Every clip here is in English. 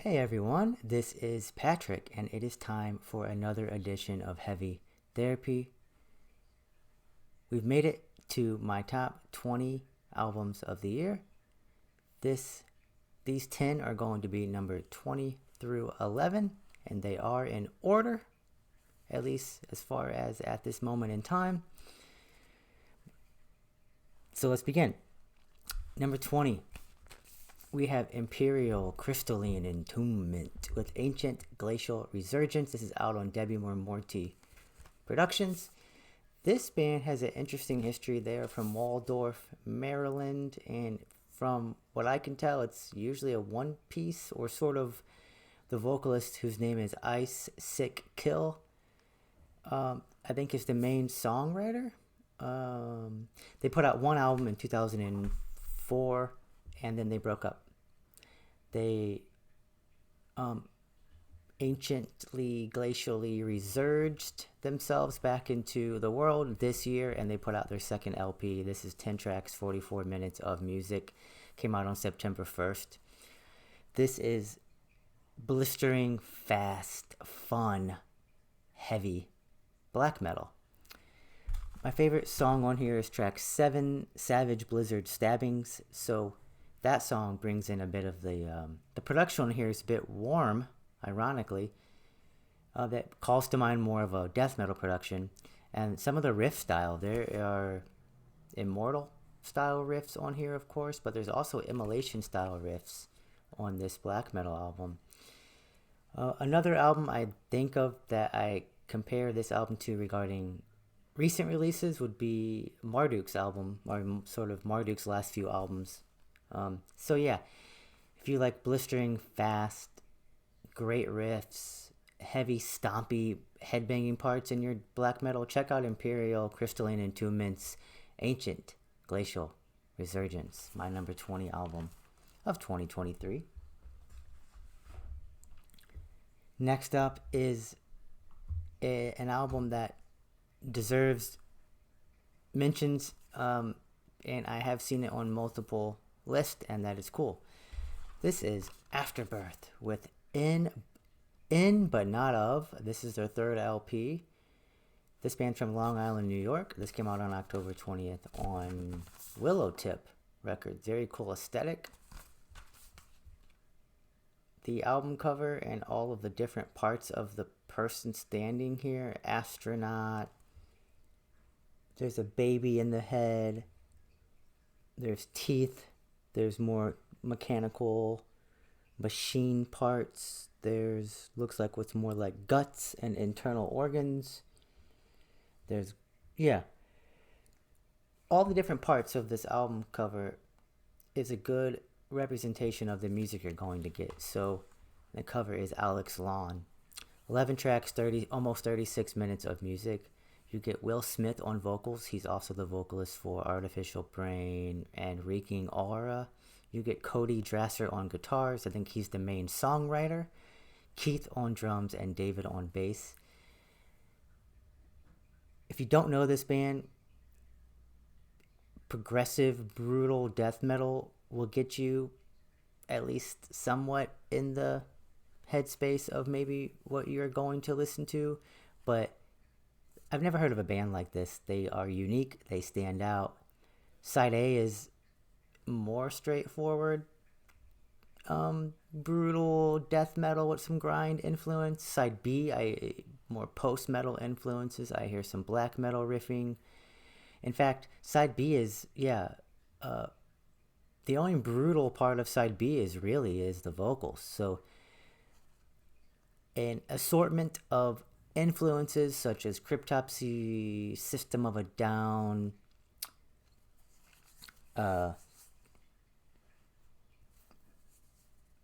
Hey everyone, this is Patrick, and it is time for another edition of Heavy Therapy. We've made it to my top 20 albums of the year. These 10 are going to be number 20 through 11, and they are in order, at least as far as at this moment in time. So let's begin. Number 20. We have Imperial Crystalline Entombment with Ancient Glacial Resurgence. This is out on Debbie Moore Morty Productions. This band has an interesting history. They are from Waldorf, Maryland, and from what I can tell, it's usually a one piece or sort of the vocalist whose name is Ice Sick Kill. I think is the main songwriter. They put out one album in 2004 and then they broke up. They anciently, glacially resurged themselves back into the world this year, and they put out their second LP. This is 10 tracks, 44 minutes of music. Came out on September 1st. This is blistering, fast, fun, heavy black metal. My favorite song on here is track 7, Savage Blizzard Stabbings. So that song brings in a bit of the production on here is a bit warm, ironically. That calls to mind more of a death metal production. And some of the riff style, there are Immortal style riffs on here, of course, but there's also Immolation style riffs on this black metal album. Another album I think of that I compare this album to regarding recent releases would be Marduk's album, or sort of Marduk's last few albums. So yeah, if you like blistering, fast, great riffs, heavy, stompy, headbanging parts in your black metal, check out Imperial Crystalline Entombment's Ancient Glacial Resurgence, my number 20 album of 2023. Next up is an album that deserves mentions, and I have seen it on multiple lists, and that is cool. This is Afterbirth with In But Not Of. This is their third LP. This band's from Long Island, New York. This came out on October 20th on Willowtip Records. Very cool aesthetic. The album cover and all of the different parts of the person standing here. Astronaut. There's a baby in the head. There's teeth. There's more mechanical machine parts. There's looks like what's more like guts and internal organs. There's, yeah. All the different parts of this album cover is a good representation of the music you're going to get. So the cover is Alex Lawn. 11 tracks, almost 36 minutes of music. You get Will Smith on vocals. He's also the vocalist for Artificial Brain and Reeking Aura. You get Cody Drasser on guitars. I think he's the main songwriter. Keith on drums and David on bass. If you don't know this band, progressive, brutal death metal will get you at least somewhat in the headspace of maybe what you're going to listen to. But I've never heard of a band like this. They are unique. They stand out. Side A is more straightforward, brutal death metal with some grind influence. Side B, more post-metal influences. I hear some black metal riffing. In fact, Side B is, the only brutal part of Side B is the vocals. So an assortment of influences such as Cryptopsy, System of a Down,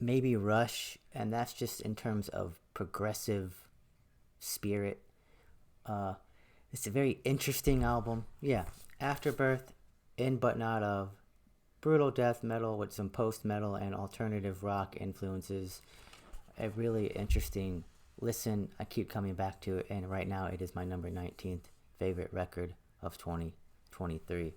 maybe Rush, and that's just in terms of progressive spirit. It's a very interesting album. Yeah, Afterbirth, In But Not Of, brutal death metal with some post-metal and alternative rock influences. A really interesting listen. I keep coming back to it, and right now it is my number 19th favorite record of 2023.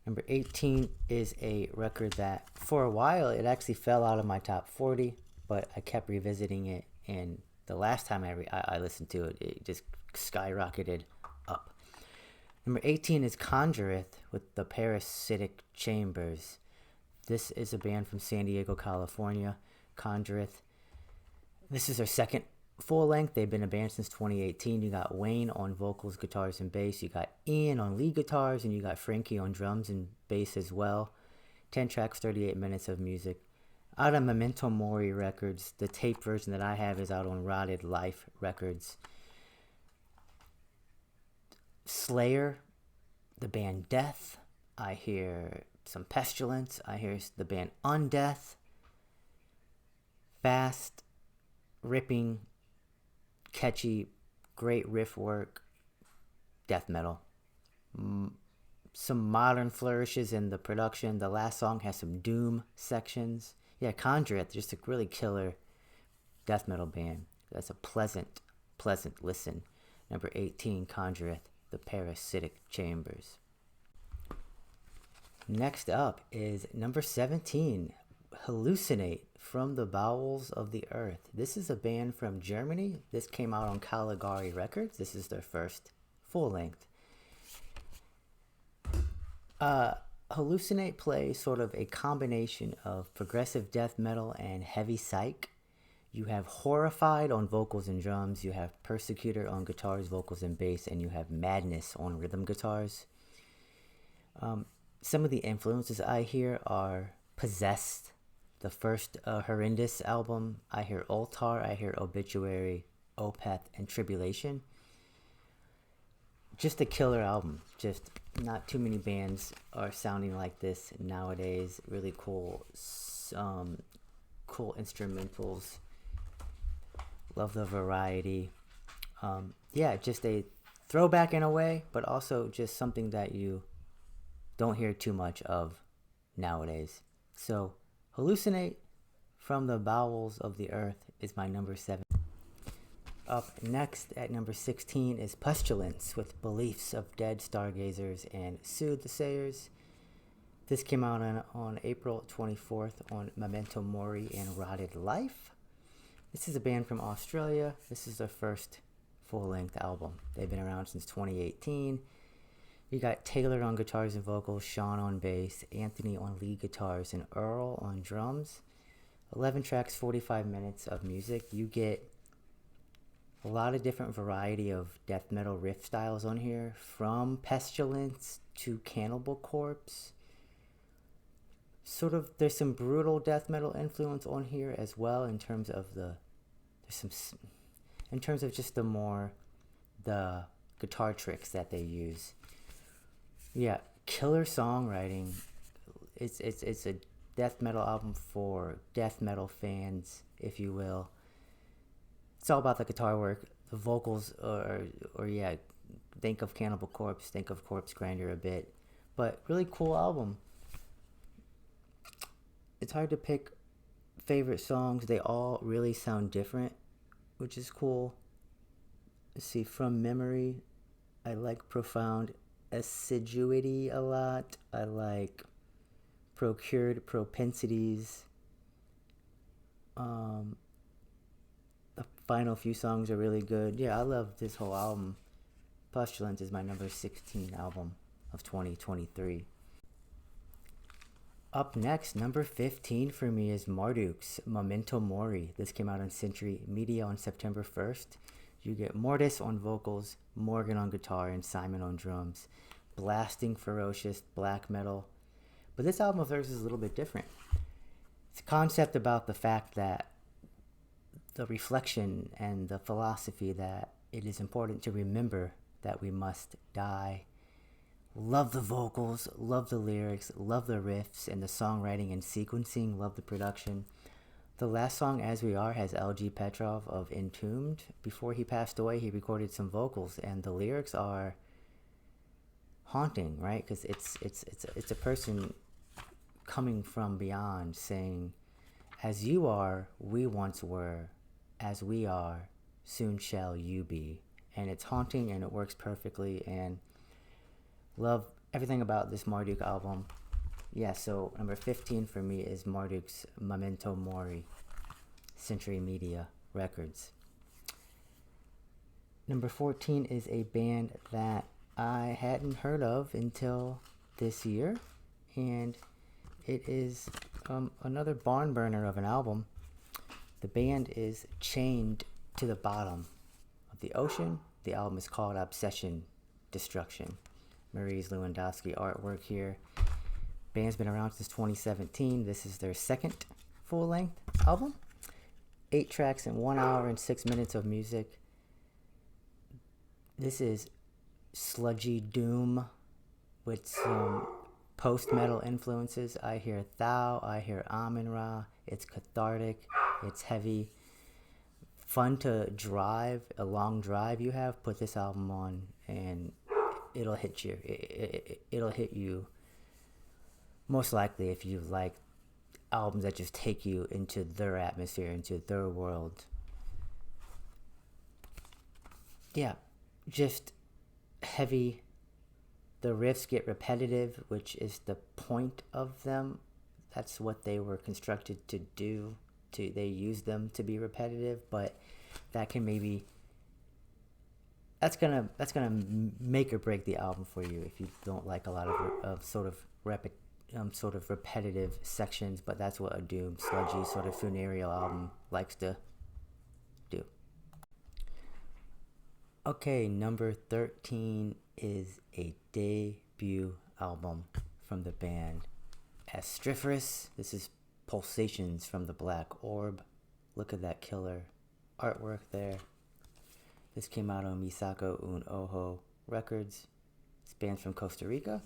Number 18 is a record that for a while it actually fell out of my top 40, but I kept revisiting it, and the last time I listened to it, it just skyrocketed up. Number 18 is Conjureth with the Parasitic Chambers. This is a band from San Diego, California. Conjureth. This is their second full length. They've been a band since 2018. You got Wayne on vocals, guitars, and bass. You got Ian on lead guitars, and you got Frankie on drums and bass as well. 10 tracks, 38 minutes of music. Out of Memento Mori Records. The tape version that I have is out on Rotted Life Records. Slayer, the band Death. I hear some Pestilence. I hear the band Undeath. Fast, ripping, catchy, great riff work, death metal. Some modern flourishes in the production. The last song has some doom sections. Yeah, Conjureth, just a really killer death metal band. That's a pleasant listen. Number 18, Conjureth, the Parasitic Chambers. Next up is number 17, Hallucinate, from the Bowels of the Earth. This is a band from Germany. This came out on Caligari Records. This is their first full length. Hallucinate plays sort of a combination of progressive death metal and heavy psych. You have Horrified on vocals and drums. You have Persecutor on guitars, vocals, and bass. And you have Madness on rhythm guitars. Some of the influences I hear are Possessed, the first Horrendous album. I hear Ultar, I hear Obituary, Opeth, and Tribulation. Just a killer album. Just not too many bands are sounding like this nowadays. Really cool, cool instrumentals. Love the variety. Yeah, just a throwback in a way, but also just something that you don't hear too much of nowadays. So, Hallucinate, from the Bowels of the Earth, is my number 7. Up next at number 16 is Pestilence with Beliefs of Dead Stargazers and Soothsayers. This came out on April 24th on Memento Mori and Rotted Life. This is a band from Australia. This is their first full-length album. They've been around since 2018. You got Taylor on guitars and vocals, Sean on bass, Anthony on lead guitars, and Earl on drums. 11 tracks, 45 minutes of music. You get a lot of different variety of death metal riff styles on here, from Pestilence to Cannibal Corpse. Sort of, there's some brutal death metal influence on here as well in terms of just the guitar tricks that they use. Yeah, killer songwriting. It's a death metal album for death metal fans, if you will. It's all about the guitar work, the vocals, or yeah, think of Cannibal Corpse, think of Corpse Grinder a bit, but really cool album. It's hard to pick favorite songs. They all really sound different, which is cool. Let's see, from memory, I like Profound Assiduity a lot. I like Procured Propensities. The final few songs are really good. Yeah, I love this whole album. Pestilence is my number 16 album of 2023. Up next, number 15 for me is Marduk's Memento Mori. This came out on Century Media on September 1st. You get Mortis on vocals, Morgan on guitar, and Simon on drums. Blasting, ferocious black metal. But this album of theirs is a little bit different. It's a concept about the fact that the reflection and the philosophy that it is important to remember that we must die. Love the vocals, love the lyrics, love the riffs and the songwriting and sequencing, love the production. The last song, As We Are, has LG Petrov of Entombed. Before he passed away, he recorded some vocals, and the lyrics are haunting, right? Because it's a person coming from beyond saying, as you are, we once were. As we are, soon shall you be. And it's haunting, and it works perfectly, and love everything about this Marduk album. Yeah, so number 15 for me is Marduk's Memento Mori, Century Media Records. Number 14 is a band that I hadn't heard of until this year, and it is another barn burner of an album. The band is Chained to the Bottom of the Ocean. The album is called Obsession Destruction. Maurice Lewandowski artwork here. Band's been around since 2017. This is their second full-length album. 8 tracks and 1 hour and 6 minutes of music. This is sludgy doom with some post-metal influences. I hear Thou, I hear Amun-Ra. It's cathartic, it's heavy. Fun to drive, a long drive you have, put this album on and it'll hit you. It'll hit you most likely if you like albums that just take you into their atmosphere, into their world. Yeah, just heavy. The riffs get repetitive, which is the point of them. That's what they were constructed to do. They use them to be repetitive, but that can maybe that's gonna make or break the album for you if you don't like a lot of sort of repetitive sections. But that's what a doom, sludgy, sort of funereal album likes to do. Okay, number 13 is a debut album from the band Astriferous. This is Pulsations from the Black Orb. Look at that killer artwork there. This came out on Misako Un Oho Records. This band's from Costa Rica.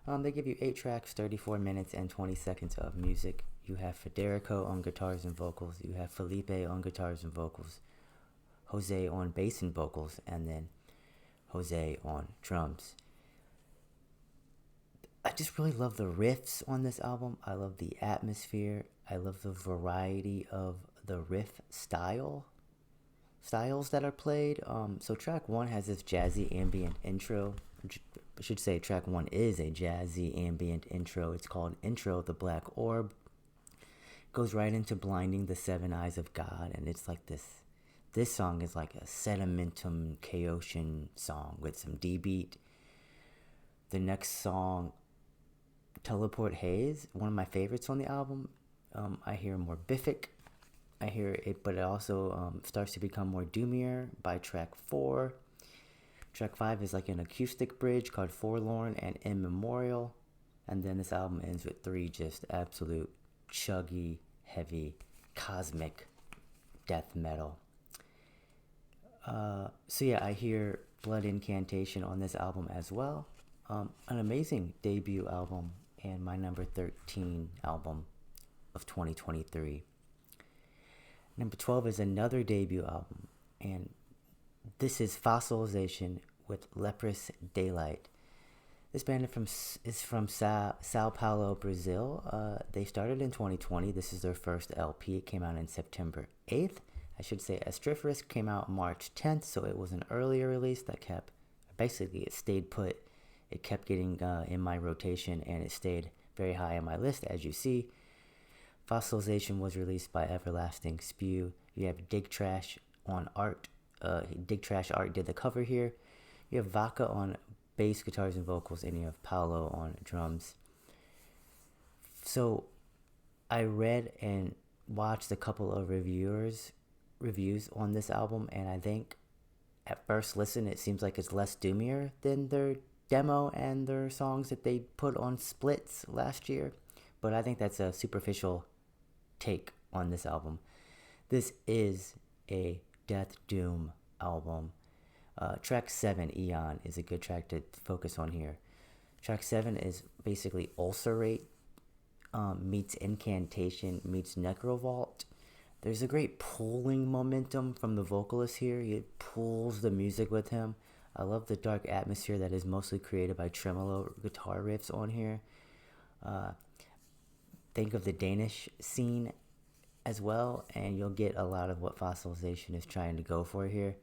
They give you 8 tracks, 34 minutes, and 20 seconds of music. You have Federico on guitars and vocals. You have Felipe on guitars and vocals. Jose on bass and vocals, and then Jose on drums. I just really love the riffs on this album. I love the atmosphere. I love the variety of the riff styles that are played. So track 1 has this jazzy ambient intro. I should say track 1 is a jazzy ambient intro. It's called Intro, the Black Orb. It goes right into Blinding the Seven Eyes of God, and it's like this. This song is like a sedimentum chaotian song with some D-beat. The next song, Teleport Haze, one of my favorites on the album. I hear more Biffic. I hear it, but it also starts to become more doomier by track 4. Track 5 is like an acoustic bridge called Forlorn and Immemorial. And then this album ends with 3 just absolute chuggy, heavy, cosmic death metal. So yeah, I hear Blood Incantation on this album as well. An amazing debut album and my number 13 album of 2023. Number 12 is another debut album, and this is Fossilization with Leprous Daylight. This band is from Sao Paulo, Brazil. They started in 2020. This is their first LP. It came out on September 8th. I should say Astriferous came out March 10th, so it was an earlier release that it stayed put. It kept getting in my rotation, and it stayed very high on my list, as you see. Fossilization was released by Everlasting Spew. You have Dig Trash on art. Dig Trash Art did the cover here. You have Vaca on bass, guitars, and vocals, and you have Paolo on drums. So I read and watched a couple of reviews on this album, and I think at first listen it seems like it's less doomier than their demo and their songs that they put on Splits last year, but I think that's a superficial take on this album. This is a death doom album. Track 7, Eon, is a good track to focus on here. Track 7 is basically Ulcerate meets Incantation meets Necrovault. There's a great pulling momentum from the vocalist here. He pulls the music with him. I love the dark atmosphere that is mostly created by tremolo guitar riffs on here. Think of the Danish scene as well, and you'll get a lot of what Fossilization is trying to go for here.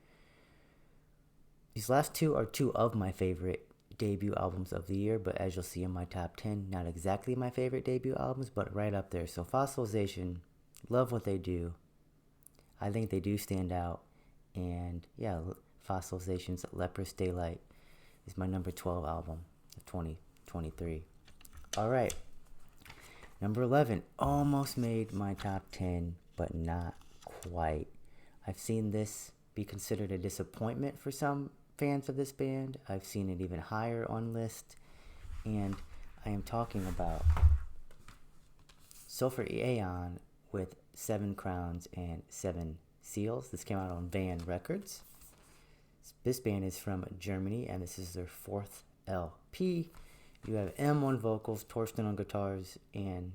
These last 2 are 2 of my favorite debut albums of the year, but as you'll see in my top 10, not exactly my favorite debut albums, but right up there. So Fossilization, love what they do. I think they do stand out. And yeah, Fossilization's Leprous Daylight is my number 12 album of 2023. All right. Number 11, almost made my top 10, but not quite. I've seen this be considered a disappointment for some fans of this band. I've seen it even higher on list. And I am talking about Sulphur Aeon with 7 Crowns and 7 Seals. This came out on Van Records. This band is from Germany, and this is their 4th LP. You have M on vocals, Torsten on guitars, and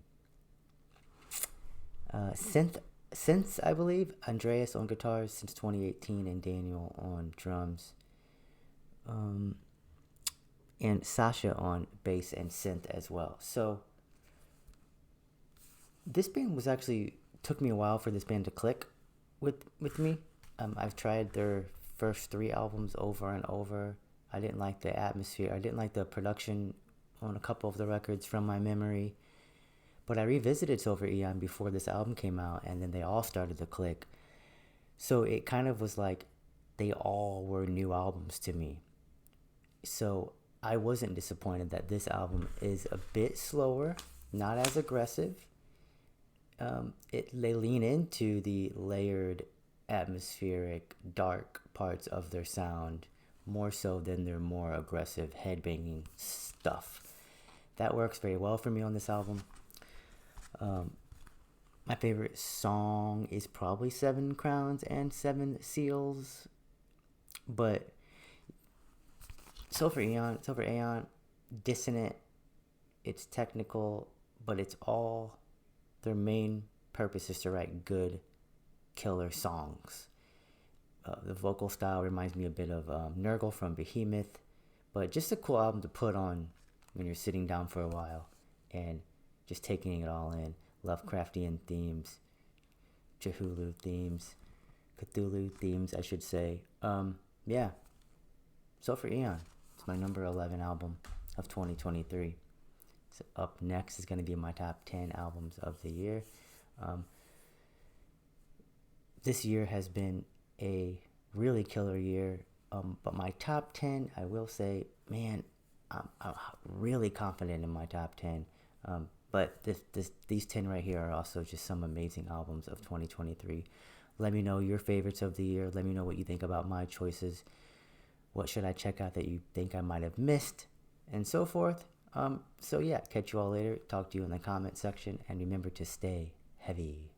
synths, I believe. Andreas on guitars since 2018, and Daniel on drums. And Sasha on bass and synth as well. So this band was actually, took me a while for this band to click with me. I've tried their first 3 albums over and over. I didn't like the atmosphere. I didn't like the production on a couple of the records from my memory. But I revisited Sulphur Aeon before this album came out, and then they all started to click. So it kind of was like they all were new albums to me. So I wasn't disappointed that this album is a bit slower, not as aggressive. They lean into the layered, atmospheric, dark parts of their sound more so than their more aggressive, headbanging stuff. That works very well for me on this album. My favorite song is probably 7 Crowns and 7 Seals, but Sulphur Aeon, dissonant, it's technical, but it's all, their main purpose is to write good, killer songs. The vocal style reminds me a bit of Nurgle from Behemoth, but just a cool album to put on when you're sitting down for a while and just taking it all in. Lovecraftian themes, Cthulhu themes, I should say. Yeah, Sulphur Aeon. It's my number 11 album of 2023. So up next is going to be my top 10 albums of the year. This year has been a really killer year, but my top 10, I will say, man, I'm really confident in my top 10. But these 10 right here are also just some amazing albums of 2023. Let me know your favorites of the year. Let me know what you think about my choices. What should I check out that you think I might have missed, and so forth. So yeah, catch you all later. Talk to you in the comment section, and remember to stay heavy.